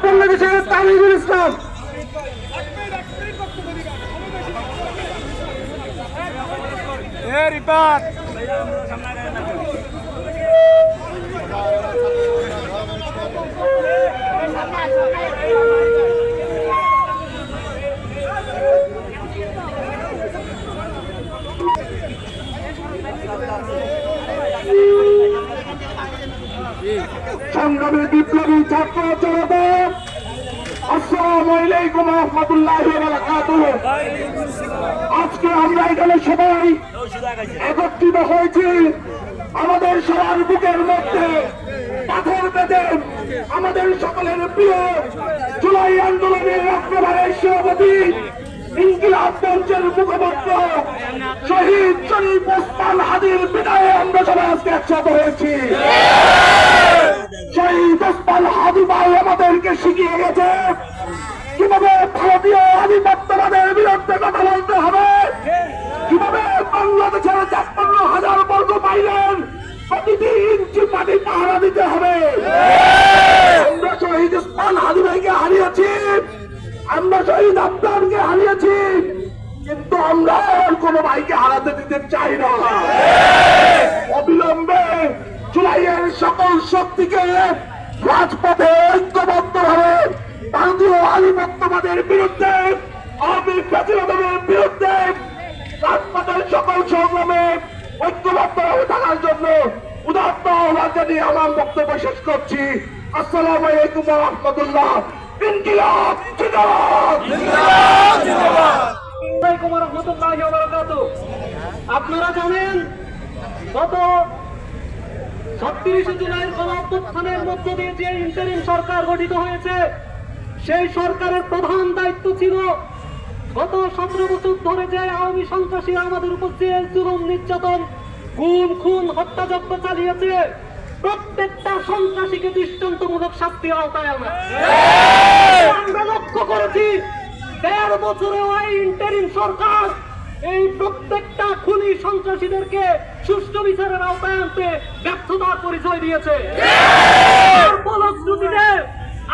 বাংলাদেশের তামিমুল ইসলাম। সংগ্রামী বিপ্লবী ছাত্র জনতা, আসসালামু আলাইকুম ওয়া রাহমাতুল্লাহি ওয়া বারাকাতুহু। আজকে আমরা এখানে সবাই একত্রিত হয়েছি আমাদের সবার বুকের মধ্যে পাথর বেঁধে আমাদের সকলের প্রিয় জুলাই আন্দোলনের একেবারে সভাপতি ইনকিলাব মঞ্চের মুখপাত্র শহীদ শরীফ ওসমান হাদির বিদায়ে আমরা সবাই আজকে একসাথে হয়েছি। শহীদ ওসমান হাদি ভাই আমাদেরকে শিখিয়ে গেছে কিভাবে ভারতীয় আধিপত্যবাদের বিরুদ্ধে কথা বলতে হবে, কিভাবে বাংলাদেশের ৫৬,০০০ বর্গ মাইলের প্রতিটি ইঞ্চি মাটি পাহারা দিতে হবে। আমরা শহীদ ওসমান হাদি ভাইকে হারিয়েছি, আমরা শহীদ আফগানকে হারিয়েছি, কিন্তু আমরা আর কোন ভাইকে হারাতে দিতে চাই না। অবিলম্বে জুলাইয়ের সকল শক্তিকে রাজপথে ঐক্যবদ্ধ ভাবে ভারতীয় আধিপত্যবাদের বিরুদ্ধে, আওয়ামী ফ্যাসিবাদের বিরুদ্ধে রাজপথের সকল সংগ্রামে ঐক্যবদ্ধ হয়ে থাকার জন্য উদাত্ত আহ্বান জানিয়ে আমার বক্তব্য শেষ করছি। আসসালামু আলাইকুম ওয়া রাহমাতুল্লাহ। ইনকিলাব জিন্দাবাদ, ইনকিলাব জিন্দাবাদ। আসসালামু আলাইকুম ওয়া রাহমাতুল্লাহি ওয়া বারাকাতুহু। আপনারা জানেন গত ৩৬ জুলাইয়ের গণঅভ্যুত্থানের মধ্য দিয়ে যে ইন্টারিম সরকার গঠিত হয়েছে, সেই সরকারের প্রধান দায়িত্ব ছিল গত ১৭ বছর ধরে যে আওয়ামী সন্ত্রাসীরা আমাদের উপর যে জুলুম নির্যাতন গুম খুন হত্যাযজ্ঞ চালিয়েছে, প্রত্যেকটা সন্ত্রাসীকে দৃষ্টান্তমূলক শাস্তির আওতায় আনা। আমরা লক্ষ্য করেছি ১৩ বছরেও এই ইন্টারিম সরকার এই প্রত্যেকটা খুনি সন্ত্রাসীদেরকে সুষ্ঠু বিচারের আওতায় আনতে ব্যর্থতার পরিচয় দিয়েছে। ফলশ্রুতিতে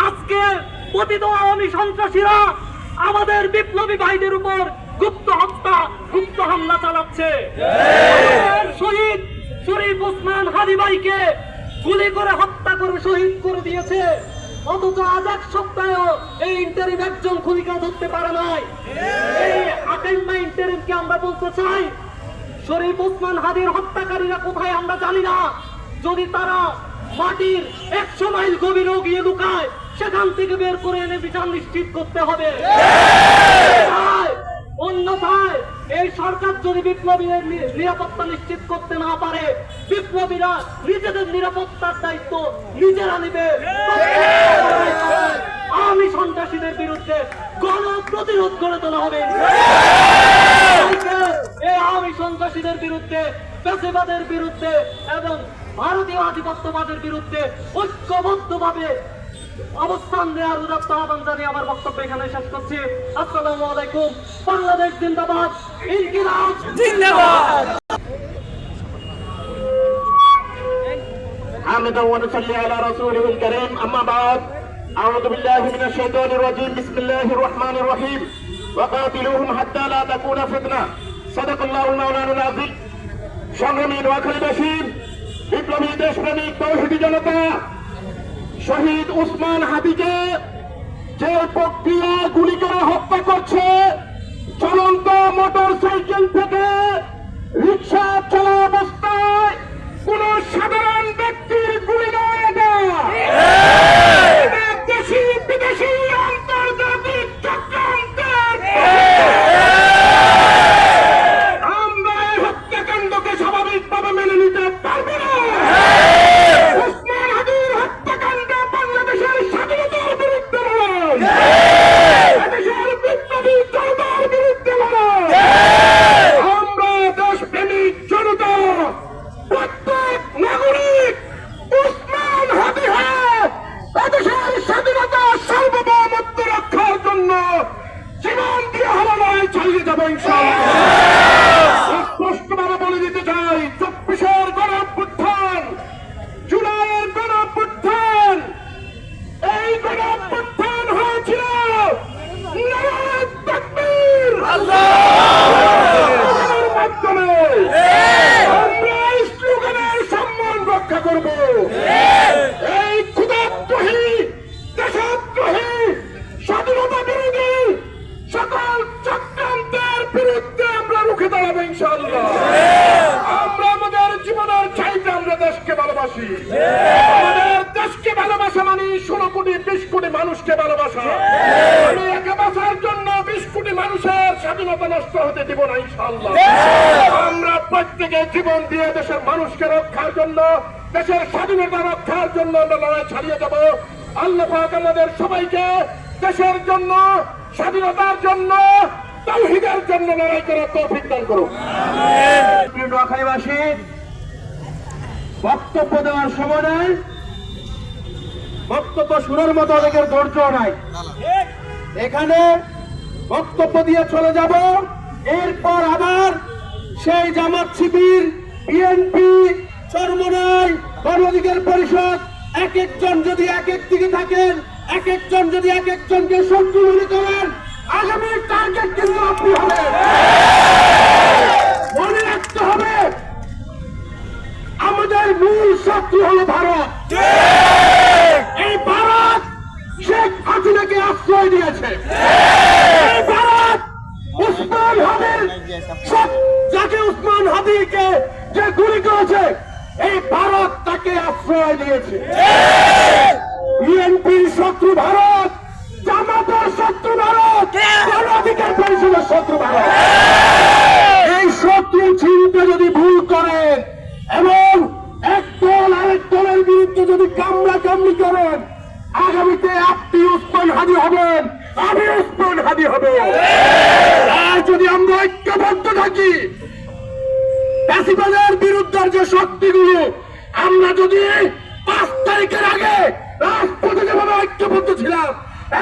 আজকে পতিত আওয়ামী সন্ত্রাসীরা আমাদের বিপ্লবী ভাইদের উপর গুপ্ত হত্যা, গুপ্ত হামলা চালাচ্ছে। শহীদ শরীফ ওসমান হাদি ভাইকে গুলি করে হত্যা করে শহীদ করে দিয়েছে, অথচ আজ এক সপ্তাহেও এই ইন্টারিম একজন খুনিকে ধরতে পারে নাই। এই আকাইমা ইন্টারিমকে আমরা বলতে চাই, শরীফ ওসমান হাদির হত্যাকারীরা কোথায় আমরা জানি না, যদি তারা মাটির ১০০ মাইল গভীরেও গিয়ে লুকায়, সেখান থেকে বের করে এনে বিচার নিশ্চিত করতে হবে। অন্যথায় এই সরকার যদি বিপ্লবীদের নিরাপত্তা নিশ্চিত করতে না পারে, বিপ্লবীরা নিজেদের নিরাপত্তার দায়িত্ব নিজেরা নেবে। আওয়ামী সন্ত্রাসীদের বিরুদ্ধে গণ প্রতিরোধ গড়ে তোলা হবে। এই আওয়ামী সন্ত্রাসীদের বিরুদ্ধে, ফ্যাসিবাদের বিরুদ্ধে এবং ভারতীয় আধিপত্যবাদের বিরুদ্ধে ঐক্যবদ্ধভাবে অবস্থান নেওয়ার উদাত্ত আহ্বান জানিয়ে আমার বক্তব্য এখানে শেষ করছি। আসসালামু আলাইকুম। বাংলাদেশ জিন্দাবাদ, ইনকিলাব জিন্দাবাদ। حمدا ونصلي على رسوله الكريم أما بعد أعوذ بالله من الشيطان الرجيم بسم الله الرحمن الرحيم وقاتلوهم حتى لا تكون فتنة صدق الله المولانا العظيم। সংগ্রামী নোয়াখালীবাসী, বিপ্লবী দেশপ্রেমিক তৌহিদি জনতা, শহীদ ওসমান হাদিকে যে প্রক্রিয়া গুলি করে হত্যা করছে, চলন্ত মোটর সাইকেল থেকে রিক্সা চলা অবস্থায় কোন সাধারণ ব্যক্তির গুলি নয়, এটা দেশি বিদেশি আন্তর্জাতিক চক্রান্তের। আমরা এই হত্যাকাণ্ডকে স্বাভাবিকভাবে মেনে নিতে পারবো না। ওসমান হাদির হত্যাকাণ্ড বাংলাদেশের স্বাধীনতার বিরুদ্ধে নয়, দেশের বিপ্লবী জনতার বিরুদ্ধে নয়। আমরা দেশপ্রেমিক জনতা, প্রত্যেক নাগরিক ওসমান হাদি হয়ে দেশের স্বাধীনতা সার্বভৌমত্ব রক্ষার জন্য জীবন দিয়ে হামলায় চালিয়ে যাবো ইনশাআল্লাহ। স্পষ্টভাবে বলে দিতে চাই, ২৪-এর গণঅভ্যুত্থান, জুলাইয়ের গণঅভ্যুত্থান, এই গণঅভ্যুত্থান স্লোগানের মাধ্যমে আমরা এই স্লোগানের সম্মান রক্ষা করব। এই ক্ষুধাদ্রোহী, দেশদ্রোহী, স্বাধীনতা বিরোধী সকল চক্রান্তের বিরুদ্ধে আমরা রুখে দাঁড়াবো ইনশাআল্লাহ। আমরা আমাদের জীবনের চাইতে আমরা দেশকে ভালোবাসি। আমাদের দেশকে ভালোবাসা মানে 16 কোটি 20 কোটি মানুষকে ভালোবাসা। আমি একা বাঁচার জন্য 20 কোটি মানুষের স্বাধীনতা নষ্ট হতে দিব না ইনশাআল্লাহ। আমরা প্রত্যেকে জীবন দিয়ে দেশের মানুষকে রক্ষার জন্য, দেশের স্বাধীনতা রক্ষার জন্য আমরা লড়াই চালিয়ে যাব। আল্লাহ পাক আমাদের সবাইকে দেশের জন্য, স্বাধীনতার জন্য, তাওহীদের জন্য লড়াই করার তৌফিক দান করুন। প্রিয় নোয়াখালীবাসী, বক্তব্য দেওয়ার সময় নাই, বক্তব্য শোনার মতো অনেকের ধৈর্য নাই। এখানে বক্তব্য দিয়ে চলে যাব, এরপর আবার সেই জামাত শিবির, বিএনপি, চরমোনাই, গণ অধিকার পরিষদ এক একজন যদি এক এক দিকে থাকেন, এক একজন যদি এক একজনকে শত্রু মনে করেন, আগামীর টার্গেট কিন্তু আপনি হবেন। মনে রাখতে হবে আমাদের মূল শত্রু হলো ভারত। এই ভারত শেখ হাসিনাকে আশ্রয় দিয়েছে। এই ভারত উসমান হাদির, যাকে উসমান হাদিকে যে গুলি করেছে, এই ভারত তাকে আশ্রয় দিয়েছে। বিএনপির শত্রু ভারত, জামাতের শত্রু ভারত, গণ অধিকার পরিষদের শত্রু ভারত। এই শত্রু চিন্তা যদি ভুল করেন এবং এক দল আরেক দলের বিরুদ্ধে যদি কামড়া কামড়ি করেন, আগামীতে আপনি উসমান হাদি হবেন, আমি উসমান হাদি হব। আর যদি আমরা ঐক্যবদ্ধ থাকি, ফ্যাসিবাদের বিরুদ্ধে যে শক্তিগুলো, আমরা যদি 5 তারিখের আগে রাজপথে যেভাবে ঐক্যবদ্ধ ছিলাম,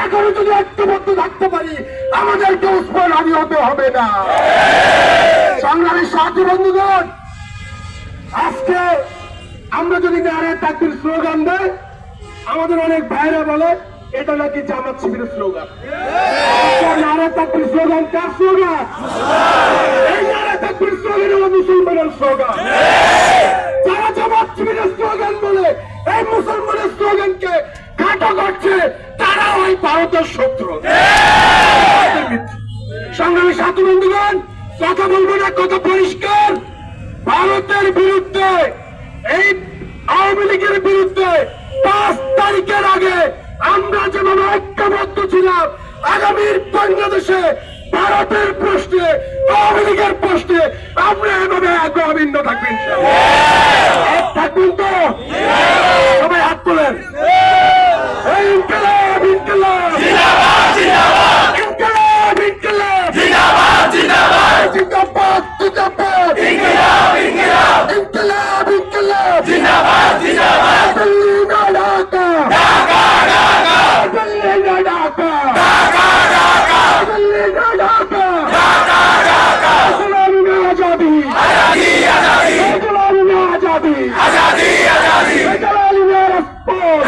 এখনো যদি ঐক্যবদ্ধ থাকতে পারি, আমাদেরকে উসমান হাদি হতে হবে না। সংগ্রামী সাথী বন্ধুগণ, আজকে আমরা যদি নারে তাকবীর স্লোগান দেয়, আমাদের অনেক ভাইরা বলে এটা নাকি জামাত শিবিরের স্লোগান। নারে তাকবীর স্লোগান কার স্লোগান? এই নারে তাকবীর স্লোগান হলো মুসলমানের স্লোগান। যারা জামাত শিবিরের স্লোগান বলে এই মুসলমানের স্লোগানকে খাটো করছে, তারা ওই ভারতের শত্রু। সংগ্রামী সাথী বন্ধুগণ, কথা বলবো না, কথা পরিষ্কার। ভারতের বিরুদ্ধে, এই আওয়ামী লীগের বিরুদ্ধে 5 তারিখের আগে আমরা যেমন ঐক্যবদ্ধ ছিলাম, আগামীর বাংলাদেশে ভারতের প্রশ্নে, আওয়ামী লীগের প্রশ্নে আমরা এভাবে অভিন্ন থাকবেন। থাকবেন তো? সবাই হাত তোলেন। ইনকিলাব, ইনকিলাব, জিন্দাবাদ, জিন্দাবাদ, ইনকিলাব, ইনকিলাব, জিন্দাবাদ, জিন্দাবাদ, জিন্দাবাদ, জিন্দাবাদ, ইনকিলাব, ইনকিলাব, ইনকিলাব, ইনকিলাব, জিন্দাবাদ, জিন্দাবাদ, দিল্লি না ঢাকা, ঢাকা, ঢাকা, দিল্লি না ঢাকা, ঢাকা, ঢাকা, দিল্লি না ঢাকা, ঢাকা, ঢাকা, ইসলামী না আজাদি, আজাদি, আজাদি, ইসলামী না আজাদি, আজাদি, আজাদি, ইসলামী না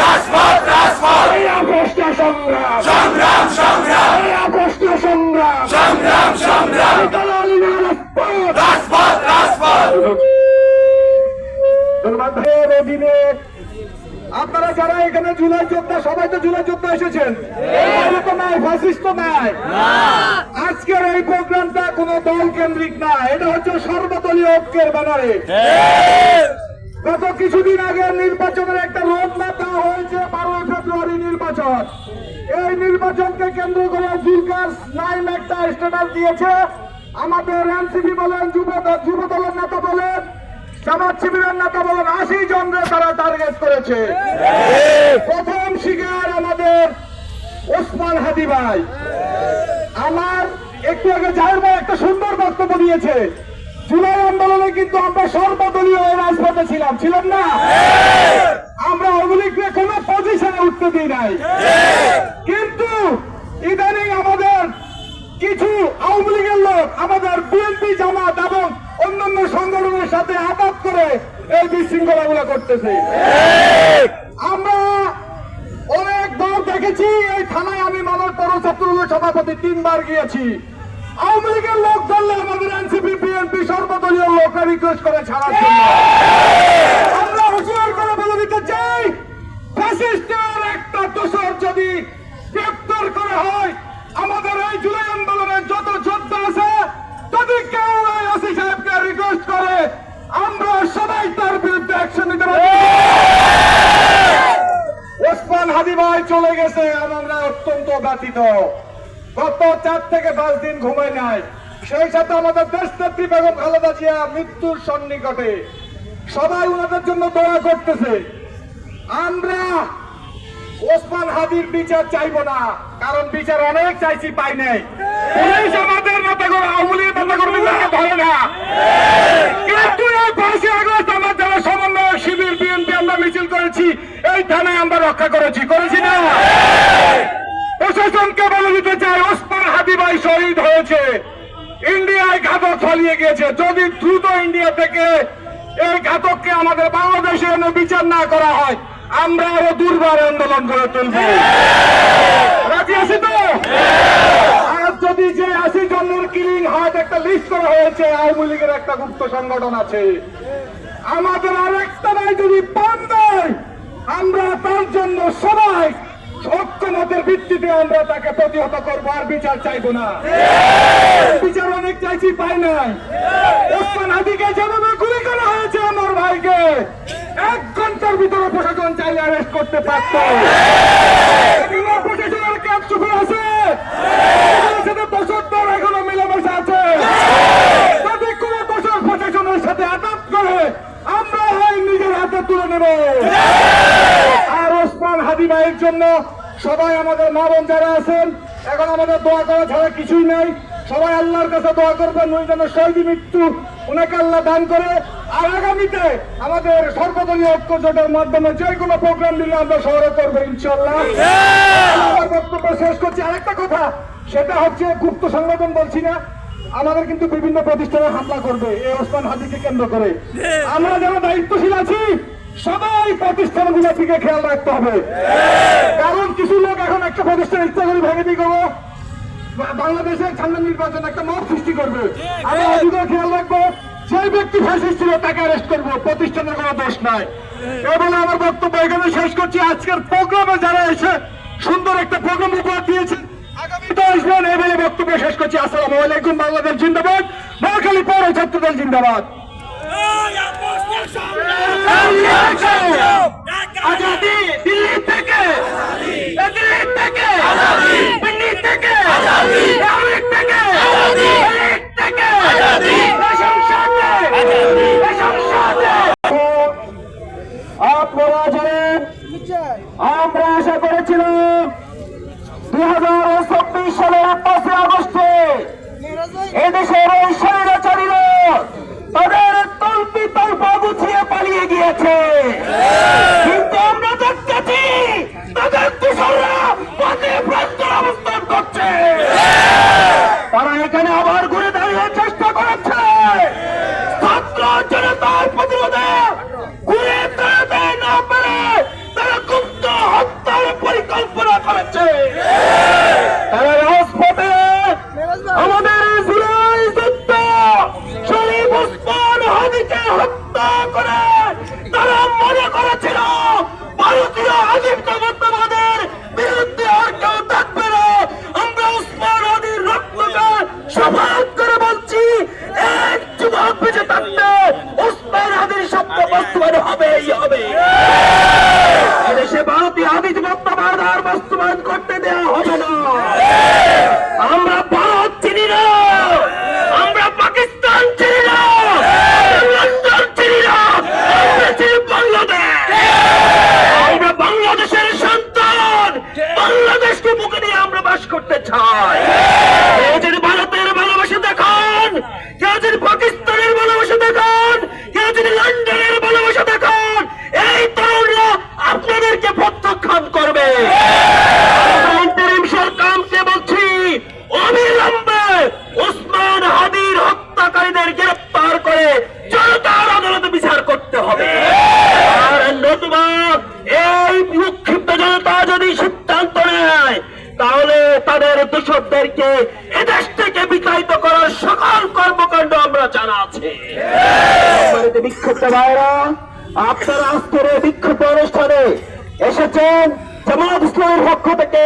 রাজপথ, রাজপথ, এই প্রশ্ন সংগ্রাম, সংগ্রাম, সংগ্রাম, এই প্রশ্ন সংগ্রাম, সংগ্রাম, সংগ্রাম, ইসলামী না রাজপথ, রাজপথ। ধন্যবাদ ভাইয়ের অধীনে আপনারা যারা এখানে জুলাই যোদ্ধা, সবাই তো জুলাই যোদ্ধা এসেছেন, তো নাই, ফ্যাসিস্ট তো নাই। আজকের এই প্রোগ্রামটা কোন দল কেন্দ্রিক না, এটা হচ্ছে সর্বদলীয় ঐক্যের ব্যানারে। গত কিছুদিন আগে নির্বাচনের একটা রোড ম্যাপ দেওয়া হয়েছে, 12 ফেব্রুয়ারি নির্বাচন। এই নির্বাচনকে কেন্দ্র করে জুলকার নাইম একটা স্ট্যাটাস দিয়েছে। আমাদের এনসিপি বলেন, যুব দলের নেতা বলেন, জামাত শিবিরের নেতা বলেন, 80 জনকে তারা টার্গেট করেছে। প্রথম শিকার আমাদের ওসমান হাদি ভাই। আমার একটু আগে জাহির ভাই একটা সুন্দর বক্তব্য দিয়েছে। জুলাই আন্দোলনে কিন্তু আমরা সর্বদলীয় রাজপথে ছিলাম না? আমরা আওয়ামী লীগকে কোন পজিশনে উঠতে দিই নাই। কিন্তু ইদানিং আমাদের কিছু আওয়ামী লীগের লোক আমাদের বিএনপি, জামাত এবং অন্যান্য সংগঠনের সাথে আঘাত করে এই বিশৃঙ্খলাগুলো করতেছে। আমরা অনেক দল দেখেছি। এই থানায় আমি মানব পৌর ছাত্রলীগের সভাপতি 3 বার গিয়েছি। আওয়ামী লীগের লোক ধরলে আমাদের এনসিপি বিএনপি সর্বদলীয় লোকরা রিকোয়েস্ট করে ছাড়ার জন্য। আমরা হুঁশিয়ার করে বলে দিতে চাই, ফ্যাসিস্টের একটা দোষর যদি গ্রেপ্তার করা হয়, আমাদের এই জুলাই আন্দোলনের যত যোদ্ধা আছে যদি কেউ এই ওসি সাহেবকে রিকোয়েস্ট করে, আমরা সবাই তার বিরুদ্ধে অ্যাকশন নিতে পারি। ওসমান হাদি ভাই চলে গেছে, আমরা অত্যন্ত ব্যথিত। গত 4 থেকে 5 দিন ঘুমাই নাই। সেই সাথে আমাদের দেশনেত্রী বেগম খালেদা জিয়া মৃত্যুর সন্নিকটে, সবাই ওনাদের জন্য দোয়া করতেছে। আমরা ওসমান হাদির বিচার চাইবো না, কারণ বিচার অনেক চাইছি, পাই নাই। পুলিশ আমাদের নেতা করে আওয়ামী লীগের নেতা কর্মীদেরকে ধরে না, কিন্তু এই 5ই আগস্ট আমার যারা সমন্বয়ক শিবির বিএনপি আমরা মিছিল করেছি, এই থানায় আমরা রক্ষা করেছি না? প্রশাসনকে বলে দিতে চাই, ওসমান হাদি ভাই শহীদ হয়েছে, ইন্ডিয়ায় ঘাতক চালিয়ে গিয়েছে। যদি দ্রুত ইন্ডিয়া থেকে এই ঘাতককে আমাদের বাংলাদেশে এনে বিচার না করা হয়, আমরা আরো দুর্বার আন্দোলন করে তুলব। রাজি আছি তো? আর যদি যে 80 জনের কিলিং হার্ট একটা লিস্ট করা হয়েছে, আওয়ামী লীগের একটা গুপ্ত সংগঠন আছে, আমাদের আর একটা নাই যদি পান দেয়, আমরা তার জন্য সবাই ঐক্যমতের ভিত্তিতে আমরা তাকে প্রতিহত করবো, আর বিচার চাইবো না। বিচার অনেক চাইছি, পাই নাই। ওসমান হাদিকে যেভাবে গুলি করা হয়েছে আমার ভাইকে, 1 ঘন্টার ভিতরে প্রশাসন চাইলে অ্যারেস্ট করতে পারত। প্রশাসনের ক্যাপ চুপে আছে, দোষরদের এখনো মিলেমিশে আছে। যদি কোনো দোষর প্রশাসনের সাথে আঘাত করে, আমরা নিজের হাতে তুলে নেব। আর ওসমান হাদি ভাইয়ের জন্য সবাই আমাদের মা বোন যারা আছেন, এখন আমাদের দোয়া করা ছাড়া কিছুই নাই। সবাই আল্লাহর কাছে দোয়া করবেন, ওই জন্য শহীদ মৃত্যু ওনাকে আল্লাহ দান করে। আর আগামীতে আমাদের সর্বদলীয় ঐক্য জোটের মাধ্যমে যে কোনো প্রোগ্রাম নিলে আমরা শহরে করবো ইনশাল্লাহ। আমার বক্তব্য শেষ করছি। আরেকটা কথা, সেটা হচ্ছে গুপ্ত সংগঠন বলছি না, আমাদের কিন্তু বিভিন্ন প্রতিষ্ঠানে হামলা করবে এই ওসমান হাদিকে কেন্দ্র করে। আমরা যারা দায়িত্বশীল আছি, সবাই প্রতিষ্ঠানগুলো থেকে খেয়াল রাখতে হবে, কারণ কিছু লোক এখন একটা প্রতিষ্ঠান ইচ্ছা করে ভেঙে দিয়ে গেল, বাংলাদেশের সামনে নির্বাচন একটা মত সৃষ্টি করবে। আমি আজকে খেয়াল রাখবো, যে ব্যক্তি ফ্যাসিস্ট ছিল তাকে অ্যারেস্ট করবো, প্রতিষ্ঠানের কোনো দোষ নাই। এই বলে আমার বক্তব্য এখানে শেষ করছি। আজকের প্রোগ্রামে যারা এসে সুন্দর একটা প্রোগ্রাম উপহার দিয়েছে, আগামীতে আসবেন, এই বলে বক্তব্য শেষ করছি। আসসালামু আলাইকুম। বাংলাদেশ জিন্দাবাদ, নোয়াখালী পৌর ছাত্রদল জিন্দাবাদ। আজাদি দিল্লি থেকে, দিল্লি থেকে, দিল্লি থেকে, আমেরিক থেকে, আমেরিক থেকে, আপনারা জানেন, আমরা আশা করেছিলাম 2024 সালের 5 আগস্টে এদেশের ওই স্বৈরাচারীরা তাদের তল্পি তল্পা গুছিয়ে পালিয়ে গিয়েছে, কিন্তু আমরা দেখতেছি তাদের দোসররা পথে প্রান্তর অবস্থান করছে। তারা এখানে আবার ঘুরে দাঁড়িয়ে চেষ্টা করেছে ছাত্র জনতার প্রতিরোধে, ঘুরে দাঁড়াতে না পেরে তারা গুপ্ত হত্যার পরিকল্পনা করেছে। তারা রাজপথে আমাদের জুলাই যুদ্ধ শরীফ ওসমান হাদিকে হত্যা করে তারা মনে করেছিল ভারতীয় আধিপত্যবাদের বিরুদ্ধে আর কেউ থাকবে না। আমরা ওসমান হাদির রক্তকে শপথ করে বলছি, এক যুবক বেঁচে থাকতে ওসমান হাদির স্বপ্ন বাস্তবায়ন হবেই হবে। এদেশে ভারতীয় আধিপত্যবাদ আর বাস্তবায়ন করতে দেওয়া হবে না। আমরা ভারত চিনি না, আমরা পাকিস্তান চিনি না, লন্ডন চিনি না, আমরা চিনি বাংলাদেশ। আমরা বাংলাদেশের সন্তান, বাংলাদেশকে বুকে নিয়ে আমরা বাস করতে চাই। কেউ যদি ভারতের ভালোবাসা দেখান, কেউ যদি পাকিস্তানের ভালোবাসা দেখান, কেউ যদি লন্ডনের ভালোবাসা দেখান, এই তরুণরা আপনাদেরকে প্রত্যাখ্যান করবে। সরকারকে বলছি, অবিলম্বে ওসমান হাদির হত্যাকারীদের গ্রেফতার করে জনতার আদালতে বিচার করতে হবে। আর নতুবা এই বিক্ষিপ্ত জনতা যদি সিদ্ধান্ত নেয় তাহলে তাদের দূষকদেরকে এদেশ থেকে বিতাড়িত করার সকল কর্মকাণ্ড আমরা জানা আছে। সম্মানিত বিক্ষুব্ধ ভাইরা, আপনারা আজকের এই বিক্ষুব্ধ অনুষ্ঠানে এসেছেন, জামাত ইসলামের পক্ষ থেকে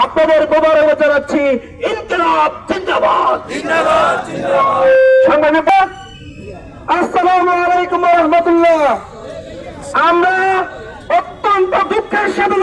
আপনাদের মোবারকবাদ জানাচ্ছি। ইনকিলাব জিন্দাবাদ, জিন্দাবাদ, জিন্দাবাদ। সংগ্রামী আসসালামু আলাইকুম ওয়া রাহমাতুল্লাহ। আমরা অত্যন্ত দুঃখের সাথে